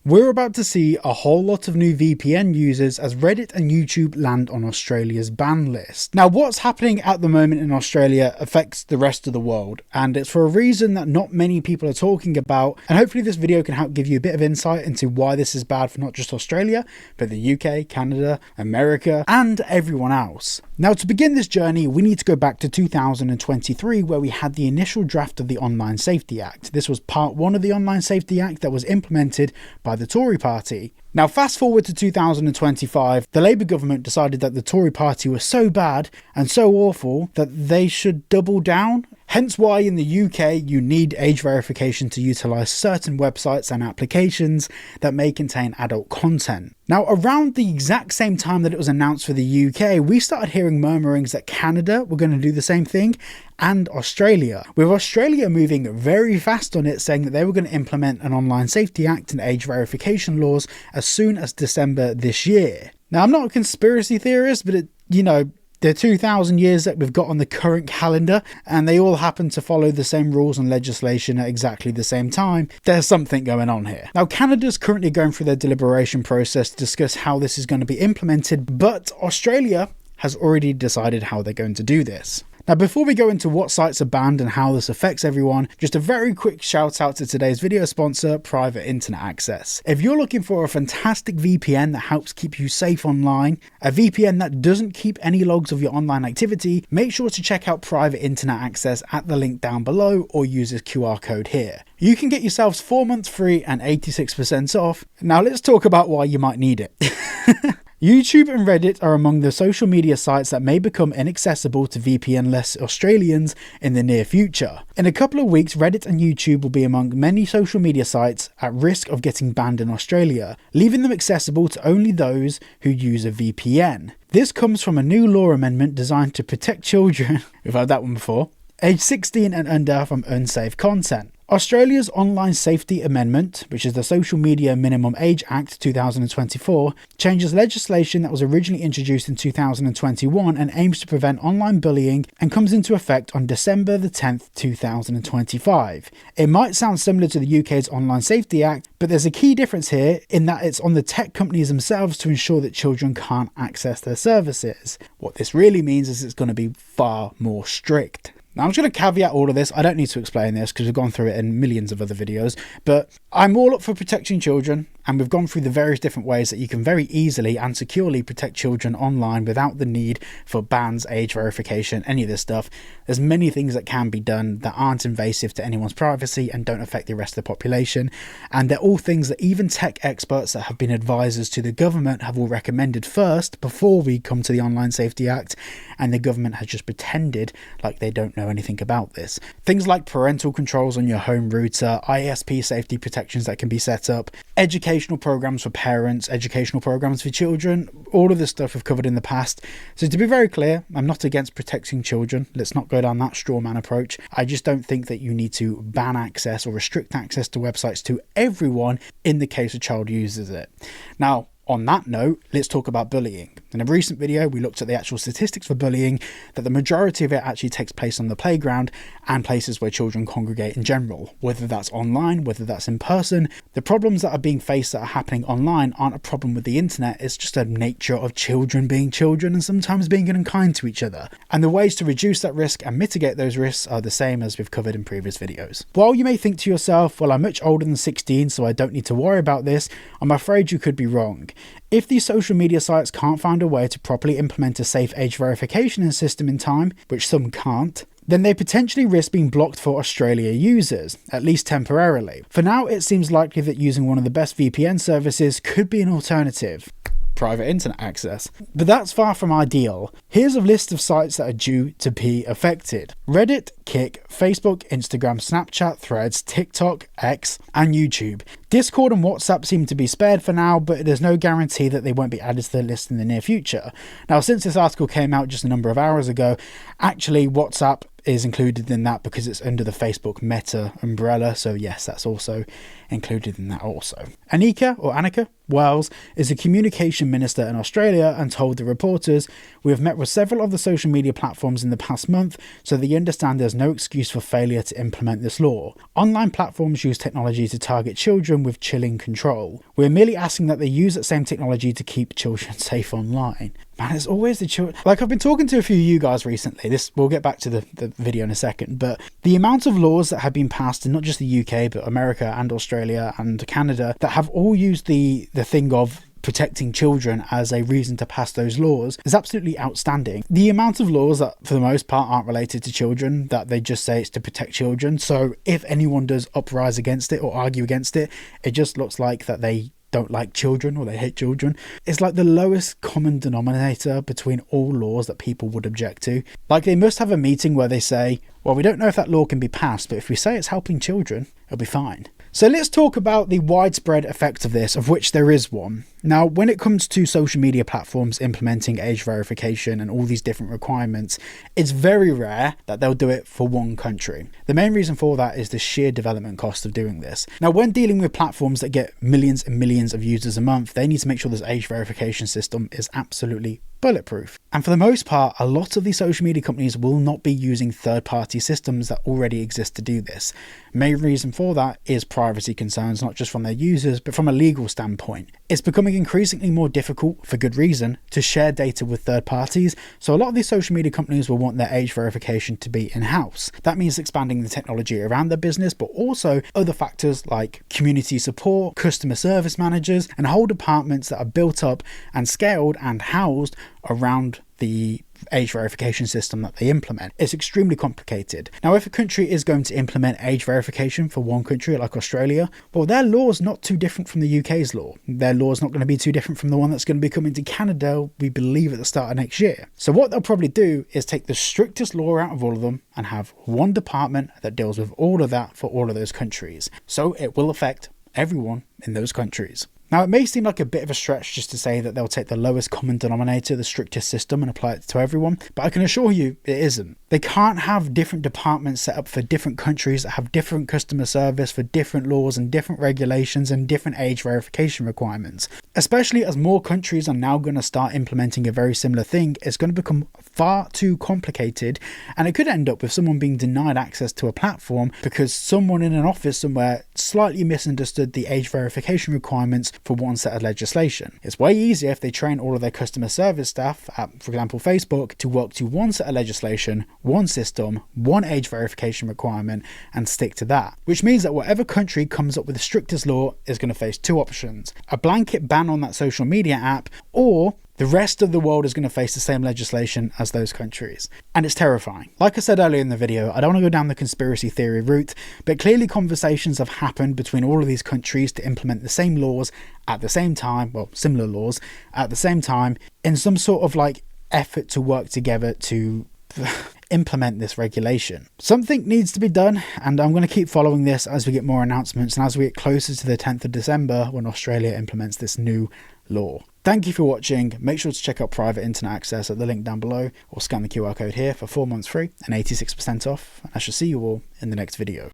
We're about to see a whole lot of new VPN users as Reddit and YouTube land on Australia's ban list. Now, what's happening at the moment in Australia affects the rest of the world, and it's for a reason that not many people are talking about, and hopefully this video can help give you a bit of insight into why this is bad for not just Australia, but the UK, Canada, America, and everyone else. Now, to begin this journey, we need to go back to 2023, where we had the initial draft of the Online Safety Act. This was part 1 of the Online Safety Act that was implemented by the Tory party. Now, fast forward to 2025, the Labour government decided that the Tory party was so bad and so awful that they should double down. Hence why in the UK you need age verification to utilise certain websites and applications that may contain adult content. Now, around the exact same time that it was announced for the UK, we started hearing murmurings that Canada were going to do the same thing, and Australia, with Australia moving very fast on it, saying that they were going to implement an Online Safety Act and age verification laws as soon as December this year. Now, I'm not a conspiracy theorist, but the 2,000 years that we've got on the current calendar, and they all happen to follow the same rules and legislation at exactly the same time. There's something going on here. Now, Canada's currently going through their deliberation process to discuss how this is going to be implemented, but Australia has already decided how they're going to do this. Now, before we go into what sites are banned and how this affects everyone, just a very quick shout out to today's video sponsor, Private Internet Access. If you're looking for a fantastic VPN that helps keep you safe online, a VPN that doesn't keep any logs of your online activity, make sure to check out Private Internet Access at the link down below or use this QR code here. You can get yourselves 4 months free and 86% off. Now let's talk about why you might need it. YouTube and Reddit are among the social media sites that may become inaccessible to VPN-less Australians in the near future. In a couple of weeks, Reddit and YouTube will be among many social media sites at risk of getting banned in Australia, leaving them accessible to only those who use a VPN. This comes from a new law amendment designed to protect children, we've heard that one before, aged 16 and under from unsafe content. Australia's Online Safety Amendment, which is the Social Media Minimum Age Act 2024, changes legislation that was originally introduced in 2021 and aims to prevent online bullying and comes into effect on December the 10th, 2025. It might sound similar to the UK's Online Safety Act, but there's a key difference here in that it's on the tech companies themselves to ensure that children can't access their services. What this really means is it's going to be far more strict. Now, I'm just going to caveat all of this. I don't need to explain this because we've gone through it in millions of other videos, but I'm all up for protecting children, and we've gone through the various different ways that you can very easily and securely protect children online without the need for bans, age verification, any of this stuff. There's many things that can be done that aren't invasive to anyone's privacy and don't affect the rest of the population, and they're all things that even tech experts that have been advisors to the government have all recommended first before we come to the Online Safety Act, and the government has just pretended like they don't know anything about this. Things like parental controls on your home router, ISP safety protections that can be set up, educational programs for parents, educational programs for children, all of this stuff we've covered in the past. So to be very clear, I'm not against protecting children. Let's not go down that straw man approach. I just don't think that you need to ban access or restrict access to websites to everyone in the case a child uses it. Now, on that note, let's talk about bullying. In a recent video, we looked at the actual statistics for bullying, that the majority of it actually takes place on the playground and places where children congregate in general, whether that's online, whether that's in person. The problems that are being faced that are happening online aren't a problem with the internet, it's just a nature of children being children and sometimes being unkind to each other. And the ways to reduce that risk and mitigate those risks are the same as we've covered in previous videos. While you may think to yourself, well, I'm much older than 16, so I don't need to worry about this, I'm afraid you could be wrong. If these social media sites can't find a way to properly implement a safe age verification system in time, which some can't, then they potentially risk being blocked for Australia users, at least temporarily. For now, it seems likely that using one of the best VPN services could be an alternative. Private internet access. But that's far from ideal. Here's a list of sites that are due to be affected: Reddit, Kik, Facebook, Instagram, Snapchat, Threads, TikTok, X, and YouTube. Discord and WhatsApp seem to be spared for now, but there's no guarantee that they won't be added to the list in the near future. Now, since this article came out just a number of hours ago, actually WhatsApp is included in that because it's under the Facebook Meta umbrella. So yes, that's also included in that also. Annika Wells is a communication minister in Australia and told the reporters, "We have met with several of the social media platforms in the past month, so they understand there's no excuse for failure to implement this law. Online platforms use technology to target children with chilling control. We're merely asking that they use that same technology to keep children safe online." Man, it's always the children. Like, I've been talking to a few of you guys recently. We'll get back to the video in a second, but the amount of laws that have been passed in not just the UK, but America and Australia and Canada that have all used the thing of protecting children as a reason to pass those laws is absolutely outstanding. The amount of laws that for the most part aren't related to children, that they just say it's to protect children, so if anyone does uprise against it or argue against it, it just looks like that they don't like children or they hate children. It's like the lowest common denominator between all laws that people would object to. Like, they must have a meeting where they say, well, we don't know if that law can be passed, but if we say it's helping children, it'll be fine. So let's talk about the widespread effect of this, of which there is one. Now, when it comes to social media platforms implementing age verification and all these different requirements, it's very rare that they'll do it for one country. The main reason for that is the sheer development cost of doing this. Now, when dealing with platforms that get millions and millions of users a month, they need to make sure this age verification system is absolutely bulletproof. And for the most part, a lot of these social media companies will not be using third-party systems that already exist to do this. Main reason for that is privacy concerns, not just from their users, but from a legal standpoint. It's becoming increasingly more difficult, for good reason, to share data with third parties, so a lot of these social media companies will want their age verification to be in-house. That means expanding the technology around their business, but also other factors like community support, customer service managers, and whole departments that are built up and scaled and housed around the age verification system that they implement. It's extremely complicated. Now, if a country is going to implement age verification for one country like Australia, well, their law is not too different from the UK's law. Their law is not going to be too different from the one that's going to be coming to Canada, we believe, at the start of next year. So what they'll probably do is take the strictest law out of all of them and have one department that deals with all of that for all of those countries. So it will affect everyone in those countries. Now, it may seem like a bit of a stretch just to say that they'll take the lowest common denominator, the strictest system, and apply it to everyone, but I can assure you it isn't. They can't have different departments set up for different countries that have different customer service for different laws and different regulations and different age verification requirements. Especially as more countries are now going to start implementing a very similar thing, it's going to become far too complicated, and it could end up with someone being denied access to a platform because someone in an office somewhere slightly misunderstood the age verification requirements for one set of legislation. It's way easier if they train all of their customer service staff at, for example, Facebook, to work to one set of legislation, one system, one age verification requirement, and stick to that. Which means that whatever country comes up with the strictest law is going to face two options: a blanket ban on that social media app, or the rest of the world is going to face the same legislation as those countries. And it's terrifying. Like I said earlier in the video, I don't want to go down the conspiracy theory route, but clearly conversations have happened between all of these countries to implement the same laws at the same time, well, similar laws at the same time, in some sort of like effort to work together to implement this regulation. Something needs to be done, and I'm going to keep following this as we get more announcements and as we get closer to the 10th of December when Australia implements this new law. Thank you for watching. Make sure to check out private internet access at the link down below, or scan the QR code here for 4 months free and 86% off. I shall see you all in the next video.